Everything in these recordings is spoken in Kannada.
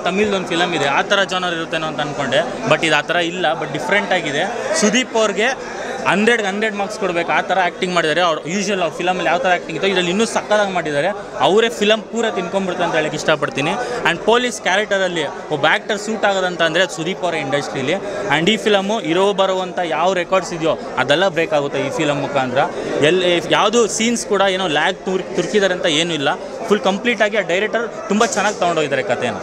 ತಮಿಳ್ದೊಂದು ಫಿಲಮ್ ಇದೆ, ಆ ಥರ ಜಾನರ್ ಇರುತ್ತೇನೋ ಅಂತ ಅಂದ್ಕೊಂಡೆ. ಬಟ್ ಇದು ಆ ಥರ ಇಲ್ಲ, ಬಟ್ ಡಿಫ್ರೆಂಟ್ ಆಗಿದೆ. ಸುದೀಪ್ ಅವ್ರಿಗೆ 100 ಮಾರ್ಕ್ಸ್ ಕೊಡಬೇಕು, ಆ ಥರ ಆ್ಯಕ್ಟಿಂಗ್ ಮಾಡಿದ್ದಾರೆ. ಅವ್ರು ಯೂಶ್ವಲ್ ಅವ್ರ ಫಿಲಮಲ್ಲಿ ಯಾವ ಥರ ಆ್ಯಕ್ಟಿಂಗ್ ಇತ್ತು ಇದರಲ್ಲಿ ಇನ್ನೂ ಸಕ್ಕತ್ತಾಗಿ ಮಾಡಿದ್ದಾರೆ. ಅವರೇ ಫಿಲಮ್ ಪೂರ ತಿನ್ಕೊಂಡ್ಬಿಡ್ತಾರೆ ಅಂತ ಹೇಳಕ್ಕೆ ಇಷ್ಟಪಡ್ತೀನಿ. ಆ್ಯಂಡ್ ಪೊಲೀಸ್ ಕ್ಯಾರೆಕ್ಟರಲ್ಲಿ ಒಬ್ಬ ಆ್ಯಕ್ಟರ್ ಸೂಟ್ ಆಗೋದಂತ ಅಂದರೆ ಸುದೀಪ್ ಅವರ ಇಂಡಸ್ಟ್ರೀಲಿ. ಆ್ಯಂಡ್ ಈ ಫಿಲಮು ಬರುವಂಥ ಯಾವ ರೆಕಾರ್ಡ್ಸ್ ಇದೆಯೋ ಅದೆಲ್ಲ ಬ್ರೇಕ್ ಆಗುತ್ತೆ ಈ ಫಿಲಮ್ ಮುಖಾಂತರ. ಯಾವುದು ಸೀನ್ಸ್ ಕೂಡ ಏನೋ ಲ್ಯಾಗ್ ತುರ್ಕಿದ್ದಾರೆ ಅಂತ ಏನೂ ಇಲ್ಲ. ಫುಲ್ ಕಂಪ್ಲೀಟಾಗಿ ಆ ಡೈರೆಕ್ಟರ್ ತುಂಬ ಚೆನ್ನಾಗಿ ತೊಗೊಂಡೋಗಿದ್ದಾರೆ ಕಥೆನ.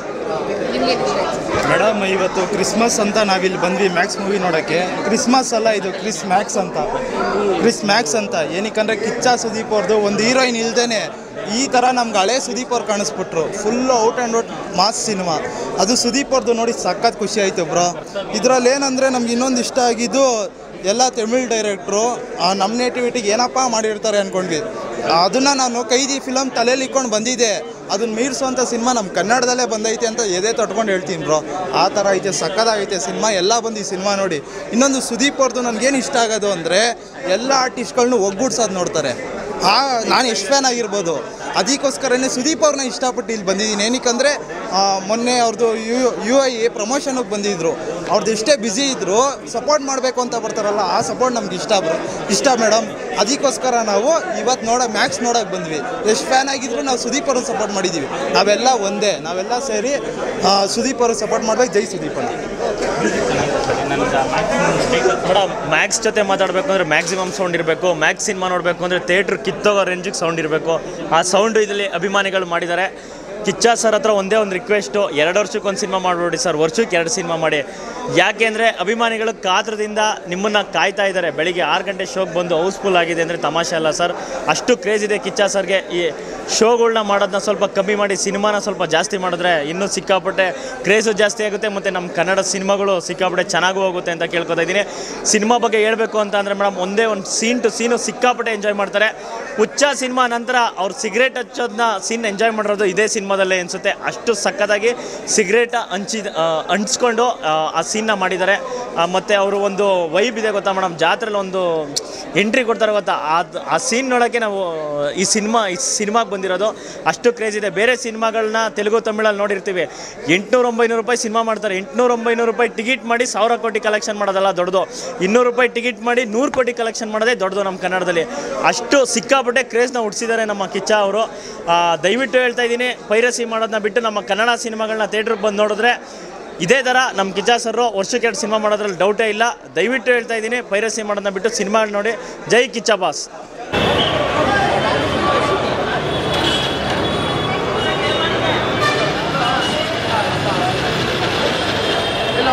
ಮೇಡಮ್, ಇವತ್ತು ಕ್ರಿಸ್ಮಸ್ ಅಂತ ನಾವಿಲ್ಲಿ ಬಂದ್ವಿ ಮ್ಯಾಕ್ಸ್ ಮೂವಿ ನೋಡೋಕ್ಕೆ. ಕ್ರಿಸ್ಮಸ್ ಅಲ್ಲ, ಇದು ಕ್ರಿಸ್ ಮ್ಯಾಕ್ಸ್ ಅಂತ ಏನಕ್ಕಂದರೆ ಕಿಚ್ಚ ಸುದೀಪ್ ಅವ್ರದ್ದು ಒಂದು ಹೀರೋಯಿನ್ ಇಲ್ದೇ ಈ ಥರ ನಮ್ಗೆ ಹಳೆ ಸುದೀಪ್ ಅವ್ರು ಕಾಣಿಸ್ಬಿಟ್ರು. Full out and out mass cinema. ಅದು ಸುದೀಪ್ ಅವ್ರದ್ದು ನೋಡಿ ಸಖತ್ ಖುಷಿ ಆಯಿತು ಬ್ರೋ. ಇದರಲ್ಲಿ ಏನಂದರೆ ನಮ್ಗೆ ಇನ್ನೊಂದು ಇಷ್ಟ ಆಗಿದ್ದು ಎಲ್ಲ ತಮಿಳ್ ಡೈರೆಕ್ಟ್ರು ನಮ್ಮ ನೇಟಿವಿಟಿಗೆ ಏನಪ್ಪ ಮಾಡಿರ್ತಾರೆ ಅಂದ್ಕೊಂಡ್ವಿ. ಅದನ್ನು ನಾನು ಕೈದಿ ಫಿಲಮ್ ತಲೆಯಲ್ಲಿ ಇಟ್ಕೊಂಡು ಬಂದಿದ್ದೆ. ಅದನ್ನು ಮೀರಿಸುವಂಥ ಸಿನಿಮಾ ನಮ್ಮ ಕನ್ನಡದಲ್ಲೇ ಬಂದೈತೆ ಅಂತ ಎದೆ ತೊಟ್ಕೊಂಡು ಹೇಳ್ತೀನಿ ಬ್ರೋ. ಆ ಥರ ಐತೆ, ಸಕ್ಕದಾಗೈತೆ ಸಿನಿಮಾ. ಎಲ್ಲ ಬಂದು ಈ ಸಿನಿಮಾ ನೋಡಿ. ಇನ್ನೊಂದು ಸುದೀಪ್ ಅವ್ರದ್ದು ನನಗೇನು ಇಷ್ಟ ಆಗೋದು ಅಂದರೆ ಎಲ್ಲ ಆರ್ಟಿಸ್ಟ್ಗಳನ್ನೂ ಒಗ್ಗೂಡ್ಸೋದು ನೋಡ್ತಾರೆ. ನಾನು ಎಷ್ಟು ಫ್ಯಾನ್ ಆಗಿರ್ಬೋದು, ಅದಕ್ಕೋಸ್ಕರನೇ ಸುದೀಪ್ ಅವ್ರನ್ನ ಇಷ್ಟಪಟ್ಟು ಇಲ್ಲಿ ಬಂದಿದ್ದೀನಿ. ಏನಕ್ಕಂದರೆ ಮೊನ್ನೆ ಅವ್ರದ್ದು UIA ಪ್ರಮೋಷನ್ಗೆ ಬಂದಿದ್ದರು. ಅವ್ರದ್ದು ಎಷ್ಟೇ ಬ್ಯುಸಿ ಇದ್ದರು ಸಪೋರ್ಟ್ ಮಾಡಬೇಕು ಅಂತ ಬರ್ತಾರಲ್ಲ, ಆ ಸಪೋರ್ಟ್ ನಮ್ಗೆ ಇಷ್ಟ ಮೇಡಮ್. ಅದಕ್ಕೋಸ್ಕರ ನಾವು ಇವತ್ತು ಮ್ಯಾಕ್ಸ್ ನೋಡೋಕೆ ಬಂದ್ವಿ. ಎಷ್ಟು ಫ್ಯಾನ್ ಆಗಿದ್ರು ನಾವು ಸುದೀಪ್ ಅವ್ರನ್ನ ಸಪೋರ್ಟ್ ಮಾಡಿದ್ದೀವಿ. ನಾವೆಲ್ಲ ಒಂದೇ, ನಾವೆಲ್ಲ ಸೇರಿ ಸುದೀಪ್ ಅವ್ರಿಗೆ ಸಪೋರ್ಟ್ ಮಾಡ್ಬೇಕು. ಜೈ ಸುದೀಪ್ ಅಂತ. ಮೇಡಮ್, ಮ್ಯಾಕ್ಸ್ ಜೊತೆ ಮಾತಾಡಬೇಕು ಅಂದರೆ ಮ್ಯಾಕ್ಸಿಮಮ್ ಸೌಂಡ್ ಇರಬೇಕು. ಮ್ಯಾಕ್ಸ್ ಸಿನಿಮಾ ನೋಡಬೇಕು ಅಂದರೆ ಥಿಯೇಟ್ರ್ ಕಿತ್ತೋಗೋ ರೇಂಜಿಗೆ ಸೌಂಡ್ ಇರಬೇಕು. ಆ ಸೌಂಡು ಇದರಲ್ಲಿ ಅಭಿಮಾನಿಗಳು ಮಾಡಿದ್ದಾರೆ. ಕಿಚ್ಚ ಸರ್ ಹತ್ರ ಒಂದೇ ಒಂದು ರಿಕ್ವೆಸ್ಟು, 2 ವರ್ಷಕ್ಕೊಂದು ಸಿನಿಮಾ ಮಾಡಿಬಿಡಿ ಸರ್, ವರ್ಷಕ್ಕೆ 2 ಸಿನಿಮಾ ಮಾಡಿ. ಯಾಕೆ ಅಂದರೆ ಅಭಿಮಾನಿಗಳು ಕಾತ್ರದಿಂದ ನಿಮ್ಮನ್ನು ಕಾಯ್ತಾ ಇದ್ದಾರೆ. ಬೆಳಿಗ್ಗೆ 6 ಗಂಟೆ ಶೋಗೆ ಬಂದು ಹೌಸ್ಫುಲ್ ಆಗಿದೆ ಅಂದರೆ ತಮಾಷೆ ಅಲ್ಲ ಸರ್. ಅಷ್ಟು ಕ್ರೇಜ್ ಇದೆ ಕಿಚ್ಚ ಸರ್ಗೆ. ಈ ಶೋಗಳನ್ನ ಮಾಡೋದನ್ನ ಸ್ವಲ್ಪ ಕಮ್ಮಿ ಮಾಡಿ ಸಿನಿಮಾನ ಸ್ವಲ್ಪ ಜಾಸ್ತಿ ಮಾಡಿದ್ರೆ ಇನ್ನೂ ಸಿಕ್ಕಾಪಟ್ಟೆ ಕ್ರೇಜು ಜಾಸ್ತಿ ಆಗುತ್ತೆ. ಮತ್ತು ನಮ್ಮ ಕನ್ನಡ ಸಿನಿಮಾಗಳು ಸಿಕ್ಕಾಪಟ್ಟೆ ಚೆನ್ನಾಗೂ ಹೋಗುತ್ತೆ ಅಂತ ಕೇಳ್ಕೊತಾ ಇದ್ದೀನಿ. ಸಿನಿಮಾ ಬಗ್ಗೆ ಹೇಳಬೇಕು ಅಂತ ಅಂದರೆ ಮೇಡಮ್, ಒಂದೇ ಒಂದು ಸೀನ್ ಟು ಸೀನು ಸಿಕ್ಕಾಪಟ್ಟೆ ಎಂಜಾಯ್ ಮಾಡ್ತಾರೆ. ಹುಚ್ಚ ಸಿನಿಮಾ ನಂತರ ಅವ್ರು ಸಿಗರೇಟ್ ಹಚ್ಚೋದನ್ನ ಸೀನ್ ಎಂಜಾಯ್ ಮಾಡಿರೋದು ಇದೇ ಸಿನಿಮಾದಲ್ಲೇ ಅನಿಸುತ್ತೆ. ಅಷ್ಟು ಸಕ್ಕತ್ತಾಗಿ ಸಿಗರೇಟ್ ಹಂಚ್ಕೊಂಡು ಆ ಸೀನ್ನ ಮಾಡಿದ್ದಾರೆ. ಮತ್ತು ಅವರು ಒಂದು ವೈಬ್ ಇದೆ ಗೊತ್ತಾ ಮೇಡಮ್, ಜಾತ್ರೆಯಲ್ಲಿ ಒಂದು ಎಂಟ್ರಿ ಕೊಡ್ತಾರೆ ಗೊತ್ತಾ, ಆ ಸೀನ್ ನೋಡೋಕ್ಕೆ ನಾವು ಈ ಸಿನಿಮಾಗೆ ಬಂದಿರೋದು. ಅಷ್ಟು ಕ್ರೇಜ್ ಇದೆ. ಬೇರೆ ಸಿನಿಮಾಗಳನ್ನ ತೆಲುಗು ತಮಿಳಲ್ಲಿ ನೋಡಿರ್ತೀವಿ, 800-900 ರೂಪಾಯಿ ಸಿನಿಮಾ ಮಾಡ್ತಾರೆ. 800-900 ರೂಪಾಯಿ ಟಿಕೆಟ್ ಮಾಡಿ 1000 ಕೋಟಿ ಕಲೆಕ್ಷನ್ ಮಾಡೋದಲ್ಲ ದೊಡ್ಡದು. 200 ರೂಪಾಯಿ ಟಿಕೆಟ್ ಮಾಡಿ 100 ಕೋಟಿ ಕಲೆಕ್ಷನ್ ಮಾಡೋದೇ ದೊಡ್ಡದು ನಮ್ಮ ಕನ್ನಡದಲ್ಲಿ. ಅಷ್ಟು ಸಿಕ್ಕಾಪಟ್ಟೆ ಕ್ರೇಜ್ನ ಹುಟ್ಟಿಸಿದ್ದಾರೆ ನಮ್ಮ ಕಿಚ್ಚ ಅವರು. ದಯವಿಟ್ಟು ಹೇಳ್ತಾ ಇದ್ದೀನಿ, ಪೈರಸಿ ಮಾಡೋದನ್ನ ಬಿಟ್ಟು ನಮ್ಮ ಕನ್ನಡ ಸಿನಿಮಾಗಳನ್ನ ಥಿಯೇಟ್ರಿಗೆ ಬಂದು ನೋಡಿದ್ರೆ ಇದೇ ಥರ ನಮ್ಮ ಕಿಚ್ಚ ಸರ್ರು ವರ್ಷಕ್ಕೆ 2 ಸಿನಿಮಾ ಮಾಡೋದ್ರಲ್ಲಿ ಡೌಟೇ ಇಲ್ಲ. ದಯವಿಟ್ಟು ಹೇಳ್ತಾ ಇದ್ದೀನಿ, ಪೈರಸಿ ಮಾಡೋದನ್ನ ಬಿಟ್ಟು ಸಿನಿಮಾಗಳು ನೋಡಿ. ಜೈ ಕಿಚ್ಚ ಬಾಸ್. ಇಲ್ಲ